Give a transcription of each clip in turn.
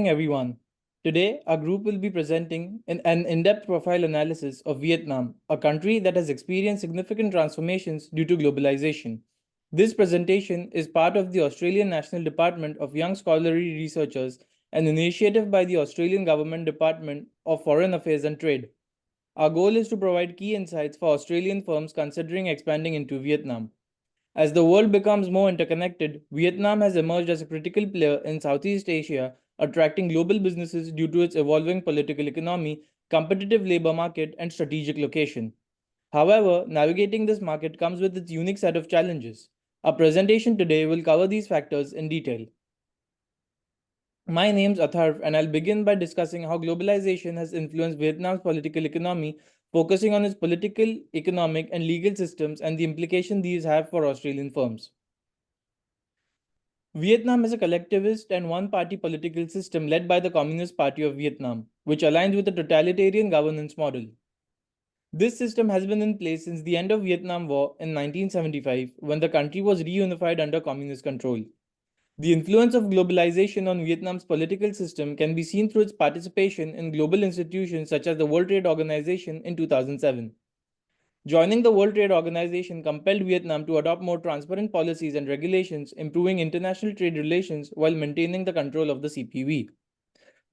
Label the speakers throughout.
Speaker 1: everyone. Today, our group will be presenting an in-depth profile analysis of Vietnam, a country that has experienced significant transformations due to globalization. This presentation is part of the Australian National Department of Young Scholarly Researchers, an initiative by the Australian Government Department of Foreign Affairs and Trade. Our goal is to provide key insights for Australian firms considering expanding into Vietnam. As the world becomes more interconnected, Vietnam has emerged as a critical player in Southeast Asia, attracting global businesses due to its evolving political economy, competitive labor market, and strategic location. However, navigating this market comes with its unique set of challenges. Our presentation today will cover these factors in detail. My name's Atharv, and I'll begin by discussing how globalization has influenced Vietnam's political economy, focusing on its political, economic, and legal systems and the implication these have for Australian firms. Vietnam is a collectivist and one party political system led by the Communist Party of Vietnam, which aligns with a totalitarian governance model. This system has been in place since the end of Vietnam War in 1975, when the country was reunified under communist control. The influence of globalization on Vietnam's political system can be seen through its participation in global institutions such as the World Trade Organization in 2007. Joining the World Trade Organization compelled Vietnam to adopt more transparent policies and regulations, improving international trade relations while maintaining the control of the CPV.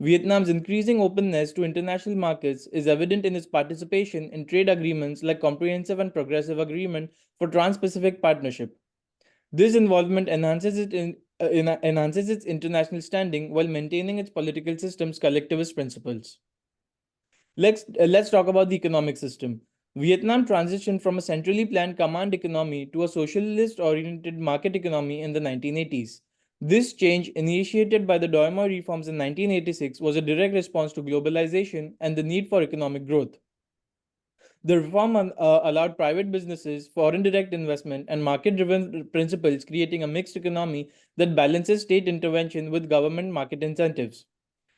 Speaker 1: Vietnam's increasing openness to international markets is evident in its participation in trade agreements like Comprehensive and Progressive Agreement for Trans-Pacific Partnership. This involvement enhances its international standing while maintaining its political system's collectivist principles. Let's talk about the economic system. Vietnam transitioned from a centrally planned command economy to a socialist-oriented market economy in the 1980s. This change, initiated by the Doi Moi reforms in 1986, was a direct response to globalization and the need for economic growth. The reform allowed private businesses, foreign direct investment, and market-driven principles, creating a mixed economy that balances state intervention with government market incentives.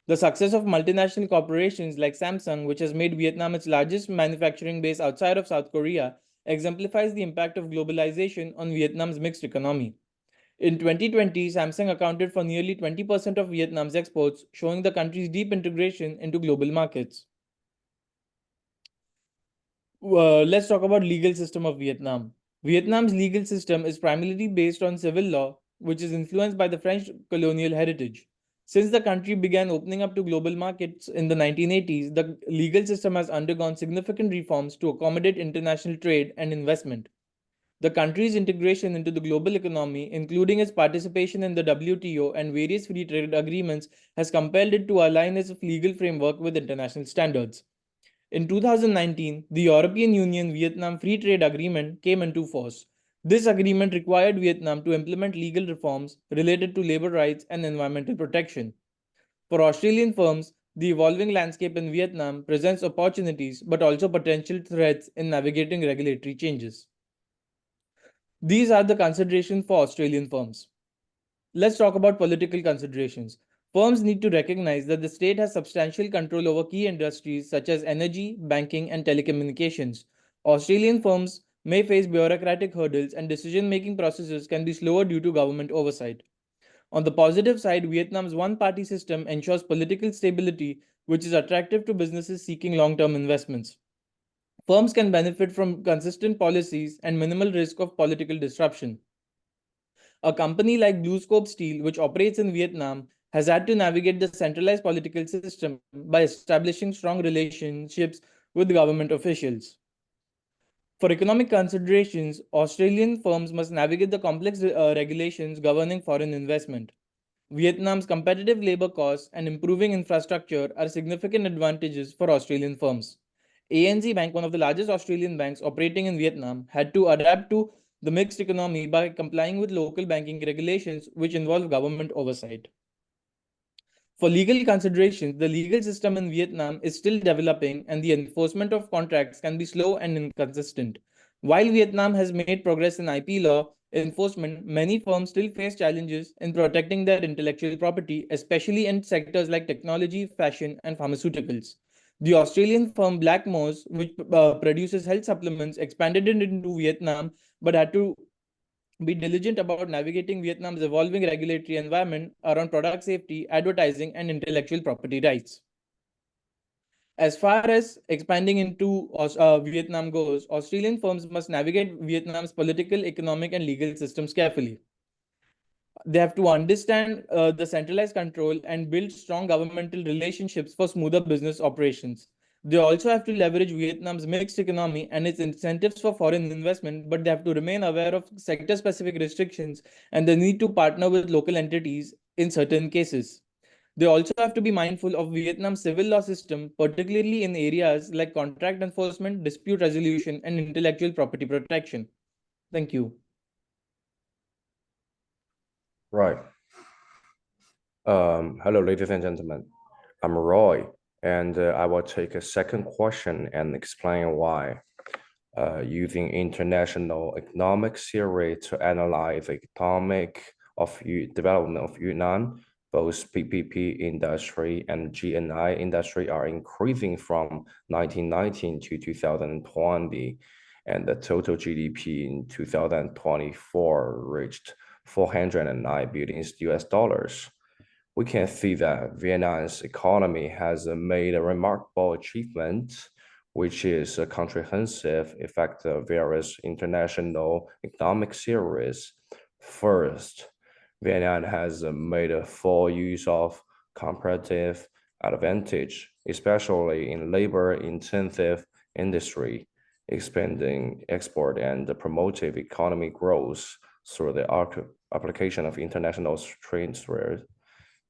Speaker 1: The success of multinational corporations like Samsung, which has made Vietnam its largest manufacturing base outside of South Korea, exemplifies the impact of globalization on Vietnam's mixed economy. In 2020, Samsung accounted for nearly 20% of Vietnam's exports, showing the country's deep integration into global markets. Let's talk about legal system of Vietnam. Vietnam's legal system is primarily based on civil law, which is influenced by the French colonial heritage. Since the country began opening up to global markets in the 1980s, the legal system has undergone significant reforms to accommodate international trade and investment. The country's integration into the global economy, including its participation in the WTO and various free trade agreements, has compelled it to align its legal framework with international standards. In 2019, the European Union Vietnam Free Trade Agreement came into force. This agreement required Vietnam to implement legal reforms related to labor rights and environmental protection. For Australian firms, the evolving landscape in Vietnam presents opportunities but also potential threats in navigating regulatory changes. These are the considerations for Australian firms. Let's talk about political considerations. Firms need to recognize that the state has substantial control over key industries such as energy, banking, and telecommunications. Australian firms may face bureaucratic hurdles and decision-making processes can be slower due to government oversight. On the positive side, Vietnam's one-party system ensures political stability, which is attractive to businesses seeking long-term investments. Firms can benefit from consistent policies and minimal risk of political disruption. A company like BlueScope Steel, which operates in Vietnam, has had to navigate the centralized political system by establishing strong relationships with government officials. For economic considerations, Australian firms must navigate the complex regulations governing foreign investment. Vietnam's competitive labor costs and improving infrastructure are significant advantages for Australian firms. ANZ Bank, one of the largest Australian banks operating in Vietnam, had to adapt to the mixed economy by complying with local banking regulations, which involve government oversight. For legal considerations, the legal system in Vietnam is still developing and the enforcement of contracts can be slow and inconsistent. While Vietnam has made progress in IP law enforcement, many firms still face challenges in protecting their intellectual property, especially in sectors like technology, fashion, and pharmaceuticals. The Australian firm Blackmores, which produces health supplements, expanded into Vietnam but had to be diligent about navigating Vietnam's evolving regulatory environment around product safety, advertising, and intellectual property rights. As far as expanding into Vietnam goes, Australian firms must navigate Vietnam's political, economic, and legal systems carefully. They have to understand the centralized control and build strong governmental relationships for smoother business operations. They also have to leverage Vietnam's mixed economy and its incentives for foreign investment, but they have to remain aware of sector specific restrictions and the need to partner with local entities in certain cases. They also have to be mindful of Vietnam's civil law system, particularly in areas like contract enforcement, dispute resolution, and intellectual property protection. Thank you.
Speaker 2: Right. Hello, ladies and gentlemen. I'm Roy, and I will take a second question and explain why. Using international economic theory to analyze the economic development of Yunnan, both PPP industry and GNI industry are increasing from 1919 to 2020, and the total GDP in 2024 reached 409 billion US dollars. We can see that Vietnam's economy has made a remarkable achievement, which is a comprehensive effect of various international economic theories. First, Vietnam has made a full use of comparative advantage, especially in labor-intensive industry, expanding export and promotive economic growth through the application of international transfers.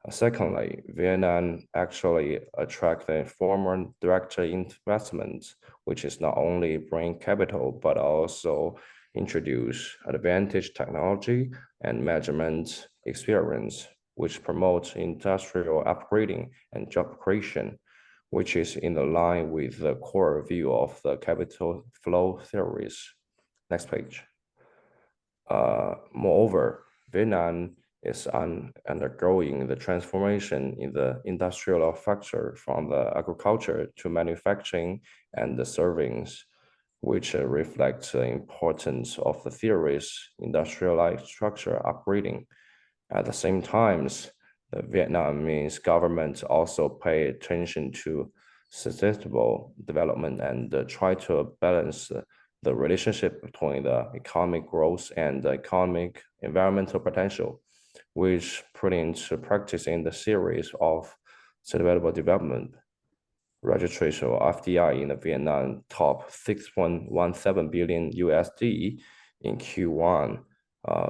Speaker 2: Secondly, Vietnam actually attracted foreign direct investment, which is not only bring capital, but also introduce advantage technology and management experience, which promotes industrial upgrading and job creation, which is in line with the core view of the capital flow theories. Next page. Moreover, Vietnam is undergoing the transformation in the industrial factor from the agriculture to manufacturing and the servings, which reflects the importance of the theories industrialized structure upgrading. At the same time, the Vietnamese government also pay attention to sustainable development and try to balance the relationship between the economic growth and the economic environmental potential, which put into practice in the series of sustainable development. Registration of FDI in the Vietnam top 6.17 billion USD in Q1.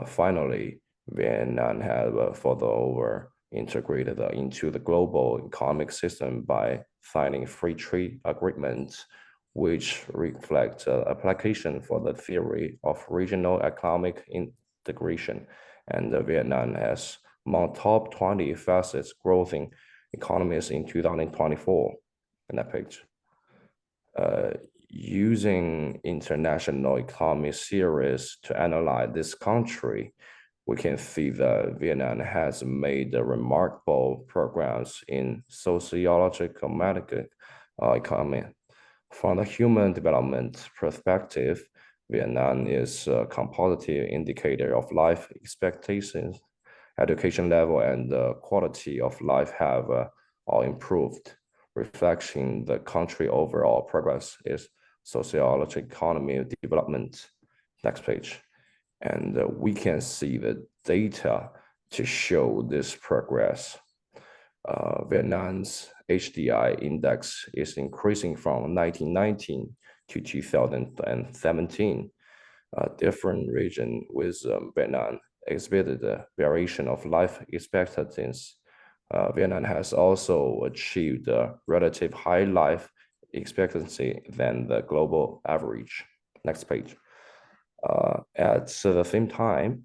Speaker 2: Finally, Vietnam have further over integrated into the global economic system by signing free trade agreements, which reflect application for the theory of regional economic integration. And Vietnam has among top 20 fastest growing economies in 2024. In that page. Using international economic theories to analyze this country, we can see that Vietnam has made remarkable progress in sociological medical economy. From the human development perspective, Vietnam is a composite indicator of life expectations, education level, and the quality of life have all improved, reflecting the country overall progress is sociological economy development. Next page. And we can see the data to show this progress. Vietnam's HDI index is increasing from 1919 to 2017. Different region with Vietnam exhibited a variation of life expectancy. Vietnam has also achieved a relative high life expectancy than the global average. Next page. At the same time,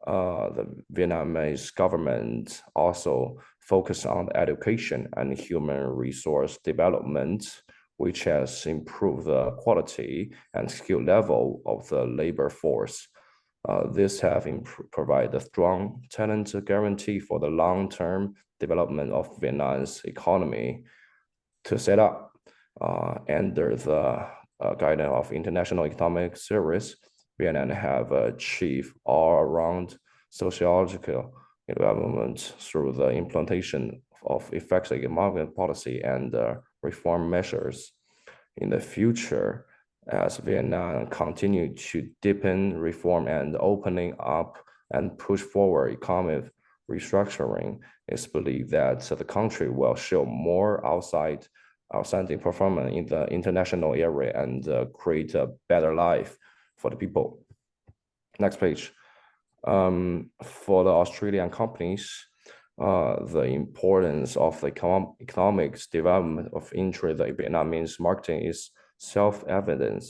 Speaker 2: the Vietnamese government also focused on education and human resource development, which has improved the quality and skill level of the labor force. This have provided a strong talent guarantee for the long-term development of Vietnam's economy. To set up under the guidance of International Economic Service, Vietnam have achieved all-around sociological development through the implementation of effective economic policy and reform measures. In the future, as Vietnam continue to deepen reform and opening up and push forward economic restructuring, it's believed that the country will show more outstanding performance in the international area and create a better life for the people. Next page. For the Australian companies, the importance of the economic development of entry the Vietnamese market is self-evident.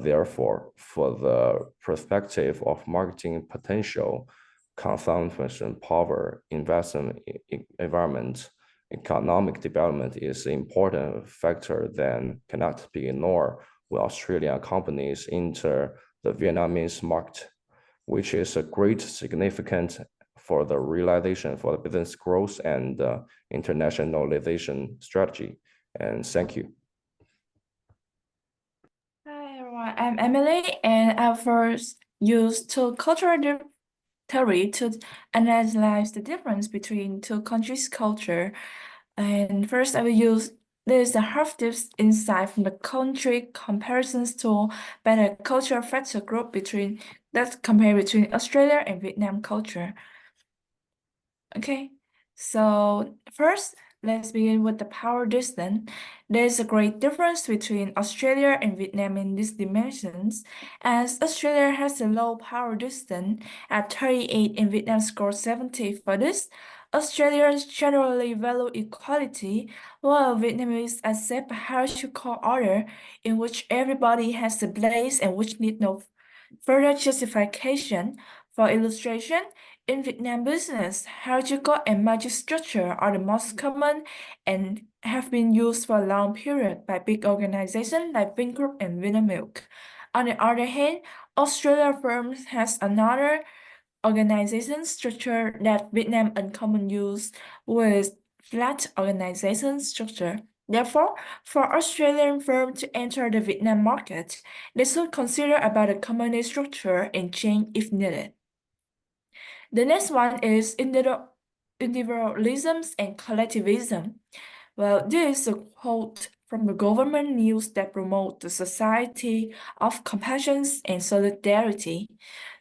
Speaker 2: Therefore, for the perspective of marketing potential, consumption power, investment environment, economic development is an important factor that cannot be ignored when Australian companies enter the Vietnamese market, which is a great significant for the realization for the business growth and internationalization strategy. And thank you.
Speaker 3: Hi everyone, I'm Emily, and I first used two cultural theory to analyze the difference between two countries' culture. And first, I will use this half-depth insight from the country comparisons tool by the cultural factor group between Australia and Vietnam culture. Okay, so first, let's begin with the power distance. There's a great difference between Australia and Vietnam in these dimensions, as Australia has a low power distance at 38 and Vietnam scores 70 for this. Australians generally value equality, while Vietnamese accept a hierarchical order in which everybody has a place and which need no further justification. For illustration, in Vietnam business, hierarchical and margin structure are the most common and have been used for a long period by big organizations like Vingroup and Vinamilk. On the other hand, Australia firms has another organization structure that Vietnam uncommon use with flat organization structure. Therefore, for Australian firms to enter the Vietnam market, they should consider about a company structure and change if needed. The next one is individualism and collectivism. Well, this is a quote from the government news that promote the society of compassion and solidarity.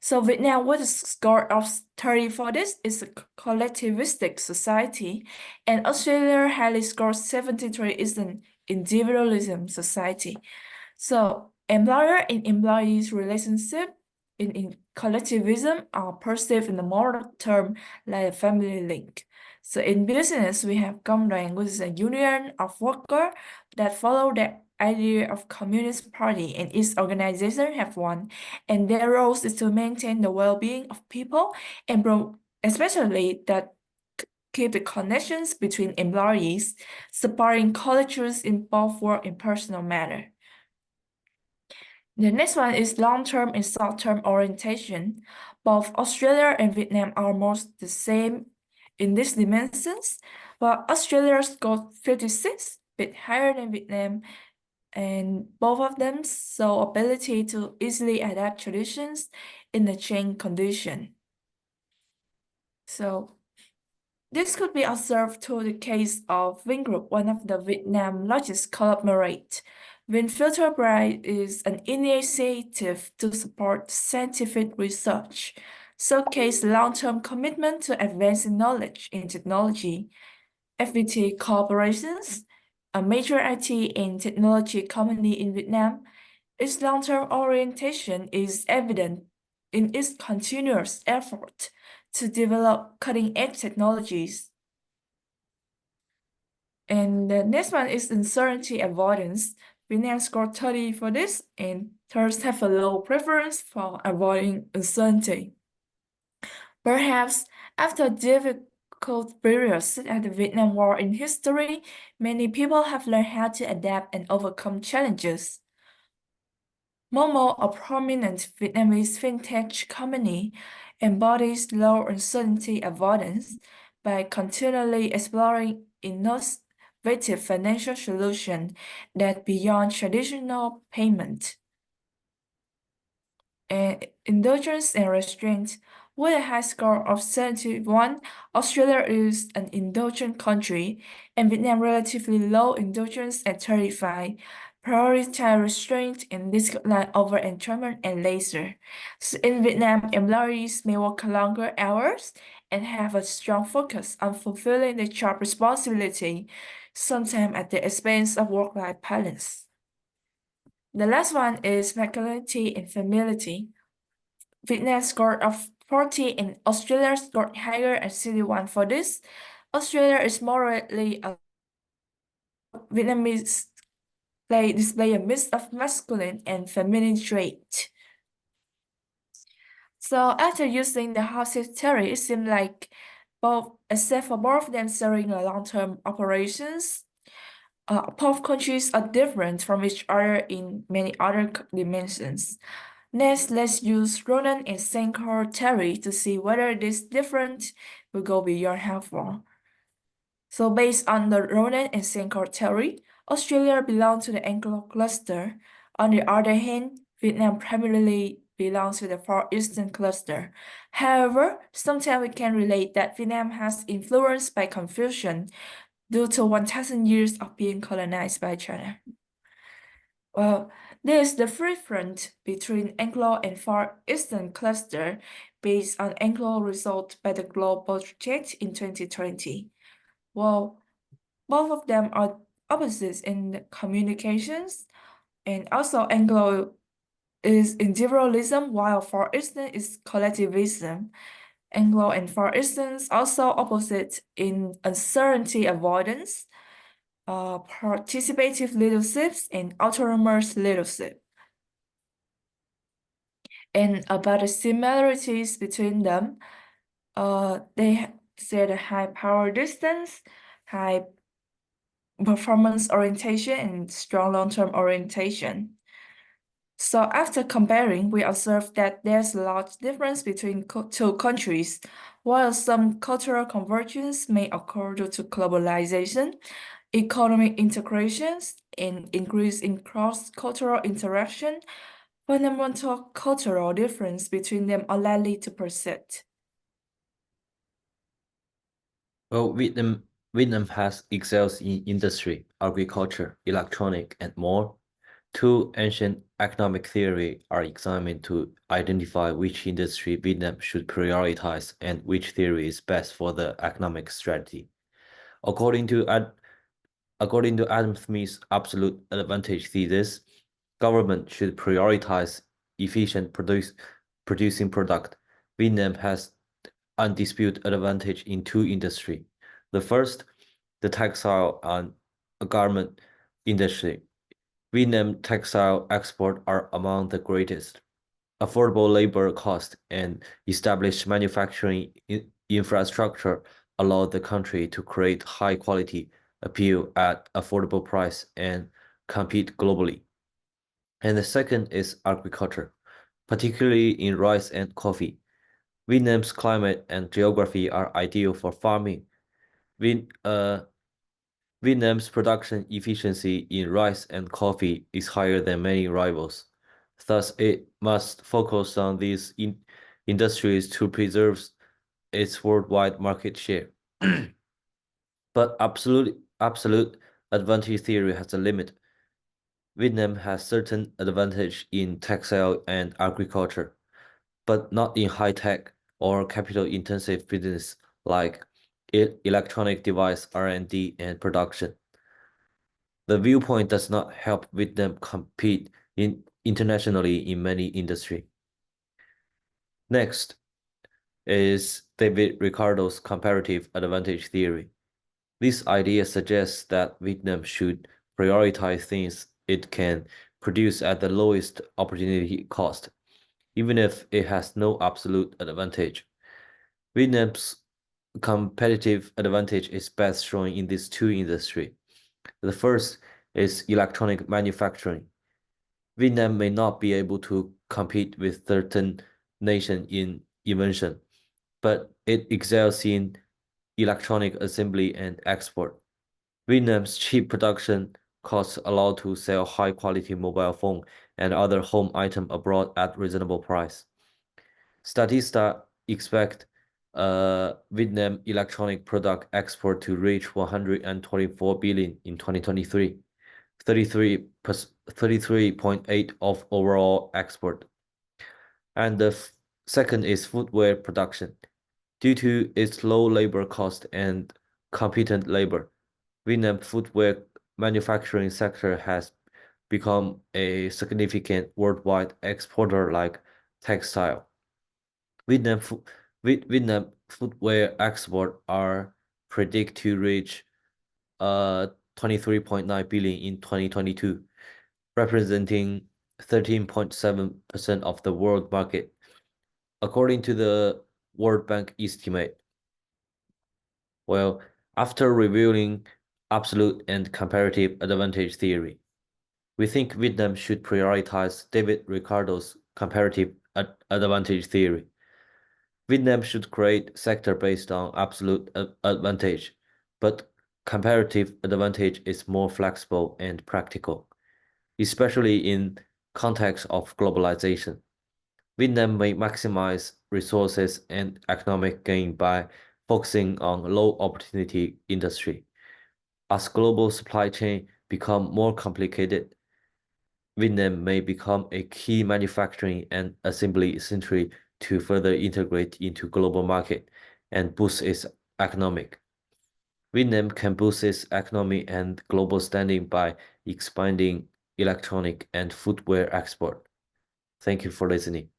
Speaker 3: So Vietnam with a score of 30 for this is a collectivistic society, and Australia highly scores 73 is an individualism society. So employer and employees relationship in collectivism are perceived in the moral term like a family link. So in business, we have Công đoàn, which is a union of workers that follow the idea of Communist Party, and each organization have one, and their role is to maintain the well-being of people and especially that keep the connections between employees, supporting cultures in both work and personal matter. The next one is long-term and short-term orientation. Both Australia and Vietnam are almost the same in these dimensions, but Australia scored 56, a bit higher than Vietnam, and both of them show ability to easily adapt traditions in a change condition. So this could be observed through the case of Vingroup, one of the Vietnam's largest conglomerates. Vinfilterbright is an initiative to support scientific research, showcase long-term commitment to advancing knowledge in technology. FPT Corporations, a major IT and technology company in Vietnam, its long-term orientation is evident in its continuous effort to develop cutting-edge technologies. And the next one is uncertainty avoidance. Vietnam scored 30 for this, and Thurs have a low preference for avoiding uncertainty. Perhaps after difficult periods such as the Vietnam War in history, many people have learned how to adapt and overcome challenges. Momo, a prominent Vietnamese fintech company, embodies low uncertainty avoidance by continually exploring innovative financial solutions that beyond traditional payment. and indulgence and restraint. With a high score of 71, Australia is an indulgent country, and Vietnam relatively low indulgence at 35. Prioritize restraint and discipline over enjoyment and leisure. So in Vietnam, employees may work longer hours and have a strong focus on fulfilling their job responsibility, sometimes at the expense of work-life balance. The last one is masculinity and femininity. Vietnam scored of 40 and Australia scored higher at 61 for this. Australia is moderately Vietnamese display a mix of masculine and feminine trait. So after using the House theory, it seemed like except for both of them serving a long-term operations, both countries are different from each other in many other dimensions. Next, let's use Ronan and Sankar theory to see whether this difference will go beyond helpful. So based on the Ronan and Sankar theory, Australia belongs to the Anglo cluster. On the other hand, Vietnam primarily belongs to the Far Eastern cluster. However, sometimes we can relate that Vietnam has influenced by Confucian due to 1,000 years of being colonized by China. Well, there is the difference between Anglo and Far Eastern cluster based on Anglo result by the Global Project in 2020. Well, both of them are opposites in the communications, and also Anglo is individualism while Far Eastern is collectivism. Anglo and Far Easterns also opposite in uncertainty avoidance, participative leaderships, and autonomous leadership. And about the similarities between them, they say the high power distance, high performance orientation, and strong long-term orientation. So after comparing, we observe that there's a large difference between two countries. While some cultural convergence may occur due to globalization, economic integrations, and increase in cross-cultural interaction, fundamental cultural difference between them are likely to persist.
Speaker 4: Well, Vietnam has excels in industry, agriculture, electronic, and more. Two ancient economic theory are examined to identify which industry Vietnam should prioritize and which theory is best for the economic strategy. According to Adam Smith's absolute advantage thesis, government should prioritize efficient producing product. Vietnam has undisputed advantage in two industry. The first, the textile and garment industry. Vietnam textile export are among the greatest. Affordable labor cost and established manufacturing infrastructure allow the country to create high quality, appeal at affordable price, and compete globally. And the second is agriculture, particularly in rice and coffee. Vietnam's climate and geography are ideal for farming. Vietnam's production efficiency in rice and coffee is higher than many rivals. Thus, it must focus on these industries to preserve its worldwide market share. But absolute advantage theory has a limit. Vietnam has certain advantage in textile and agriculture, but not in high-tech or capital-intensive business like electronic device R&D and production. The viewpoint does not help Vietnam compete internationally in many industries. Next is David Ricardo's comparative advantage theory. This idea suggests that Vietnam should prioritize things it can produce at the lowest opportunity cost, even if it has no absolute advantage. Vietnam's competitive advantage is best shown in these two industries. The first is electronic manufacturing. Vietnam may not be able to compete with certain nations in invention, but it excels in electronic assembly and export. Vietnam's cheap production costs allow to sell high quality mobile phone and other home item abroad at reasonable price. Statista expect Vietnam electronic product export to reach 124 billion in 2023, 33.8% of overall export. And the second is footwear production. Due to its low labor cost and competent labor, Vietnam footwear manufacturing sector has become a significant worldwide exporter like textile. Vietnam footwear export are predicted to reach 23.9 billion in 2022, representing 13.7% of the world market, according to the World Bank estimate. Well, after reviewing absolute and comparative advantage theory, we think Vietnam should prioritize David Ricardo's comparative advantage theory. Vietnam should create sector based on absolute advantage, but comparative advantage is more flexible and practical, especially in context of globalization. Vietnam may maximize resources and economic gain by focusing on low opportunity industry. As global supply chain become more complicated, Vietnam may become a key manufacturing and assembly center to further integrate into global market and boost its economic. Vietnam can boost its economy and global standing by expanding electronic and footwear export. Thank you for listening.